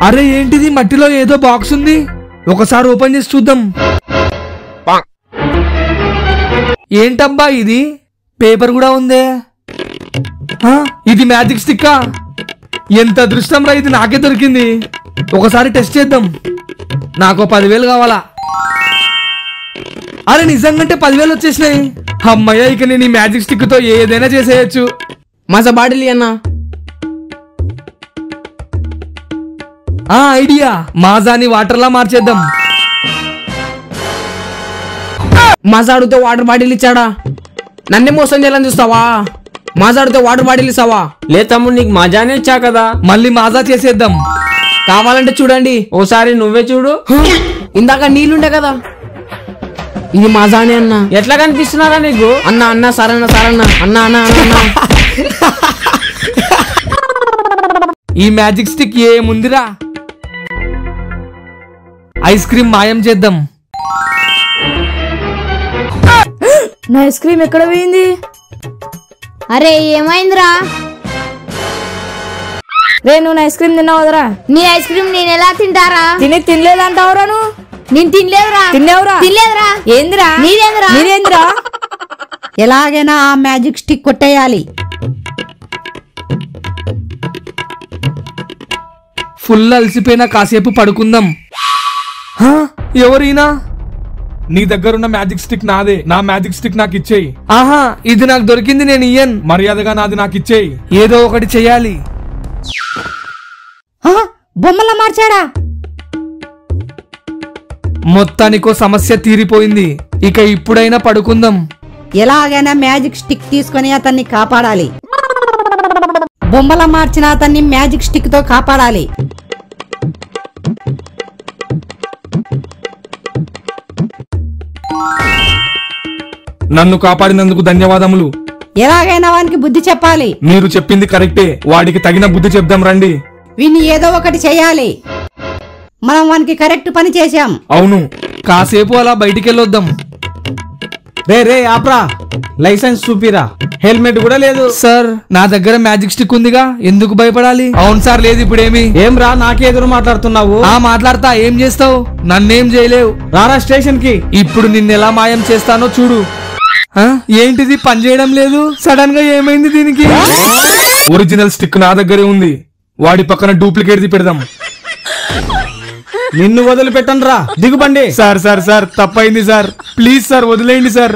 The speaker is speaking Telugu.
అరే ఏంటిది మట్టిలో ఏదో బాక్స్ ఉంది, ఒకసారి ఓపెన్ చేసి చూద్దాం. ఏంటబ్బా ఇది, పేపర్ కూడా ఉందే. ఇది మ్యాజిక్ స్టిక్కా? ఎంత అదృష్టం రా, ఇది నాకే దొరికింది. ఒకసారి టెస్ట్ చేద్దాం. నాకు 10,000 కావాలా? అరే నిజంగంటే 10,000 వచ్చేసినాయి. అమ్మయ్య, ఇక నేను ఈ మ్యాజిక్ స్టిక్ తో ఏదైనా చేసేయచ్చు. మాజా బాటిల్ అన్నా. ఐడియా, మాజాని వాటర్ లా మార్చేద్దాం. మాజా అడిగితే వాటర్ బాటిల్ ఇచ్చాడా? నన్నే మోసం చేయాలని చూస్తావా? మాజా అడిగితే వాటర్ బాటిల్ ఇస్తావా? లే తమ్ముడు, నీకు మజానే ఇచ్చా కదా, మళ్ళీ మాజా చేసేద్దాం. కావాలంటే చూడండి, ఓసారి నువ్వే చూడు. ఇందాక నీళ్ళుండే కదా, ఇది మాజానే అన్నా. ఎట్లా కనిపిస్తున్నారా నీకు? అన్నా అన్నా సరన్నా సరన్నా అన్నా అన్నా అన్నా. ఈ మ్యాజిక్ స్టిక్ ఏముందిరా, ఐస్ క్రీమ్ మాయం చేద్దాం. నా ఐస్ క్రీమ్ ఎక్కడ పోయింది? అరే ఏమైందిరా? రే నువ్వు నా ఐస్ క్రీమ్ తిన్నావుదరా? నీ ఐస్ క్రీమ్ నేను ఎలా తింటారా? తినలేదంటావురా నువ్వు? నేను తినలేదురా. తిన్నావురా? తినలేదురా. ఏందిరా? నీదేంద్రా? ఎలాగైనా ఆ మ్యాజిక్ స్టిక్ కొట్టేయాలి. ఫుల్ అలసిపోయినా కాసేపు పడుకుందాం. ఎవరైనా? నీ దగ్గరున్న మ్యాజిక్ స్టిక్ నాదే, నా మ్యాజిక్ స్టిక్ నాకు ఇచ్చేయి. ఆహా, ఇది నాకు దొరికింది, నేను ఇయ్యను. మర్యాదగా నాది నాకు ఇచ్చేయి. ఏదో ఒకటి చెయ్యాలి. బొమ్మలా మార్చాడా? మొత్తానికో సమస్య తీరిపోయింది. ఇక ఇప్పుడైనా పడుకుందాం. ఎలాగైనా మ్యాజిక్ స్టిక్ తీసుకుని అతన్ని కాపాడాలి. బొమ్మలా మార్చిన అతన్ని మ్యాజిక్ స్టిక్ తో కాపాడాలి. నన్ను కాపాడినందుకు ధన్యవాదములు. ఎలాగైనా వానికి బుద్ధి చెప్పాలి. మీరు చెప్పింది కరెక్టే, వాడికి తగిన బుద్ధి చెప్దాం రండి. వీన్ని ఏదో ఒకటి చెయ్యాలి. మనం వానికి కరెక్ట్ పని చేశాం. అవును, కాసేపు అలా బయటికెళ్ళొద్దాం. రే ఆప్రా, లైసెన్స్ చూపిరా. హెల్మెట్ కూడా లేదు. సార్, నా దగ్గర మ్యాజిక్ స్టిక్ ఉందిగా, ఎందుకు భయపడాలి? అవును సార్, లేదు ఇప్పుడేమి. ఏం రా, నాకే ఎదురు మాట్లాడుతున్నావు? మాట్లాడతా, ఏం చేస్తావు? నన్నేం చేయలేవు. రారా స్టేషన్ కి. ఇప్పుడు నిన్నెలా మాయం చేస్తానో చూడు. ఏంటిది పని చేయడం లేదు? సడన్ గా ఏమైంది దీనికి? ఒరిజినల్ స్టిక్ నా దగ్గరే ఉంది, వాడి పక్కన డూప్లికేట్ పెడదాం. నిన్ను వదిలిపెట్టను రా, దిగుబండి. సార్ తప్పైంది సార్, ప్లీజ్ సార్ వదిలేయండి సార్.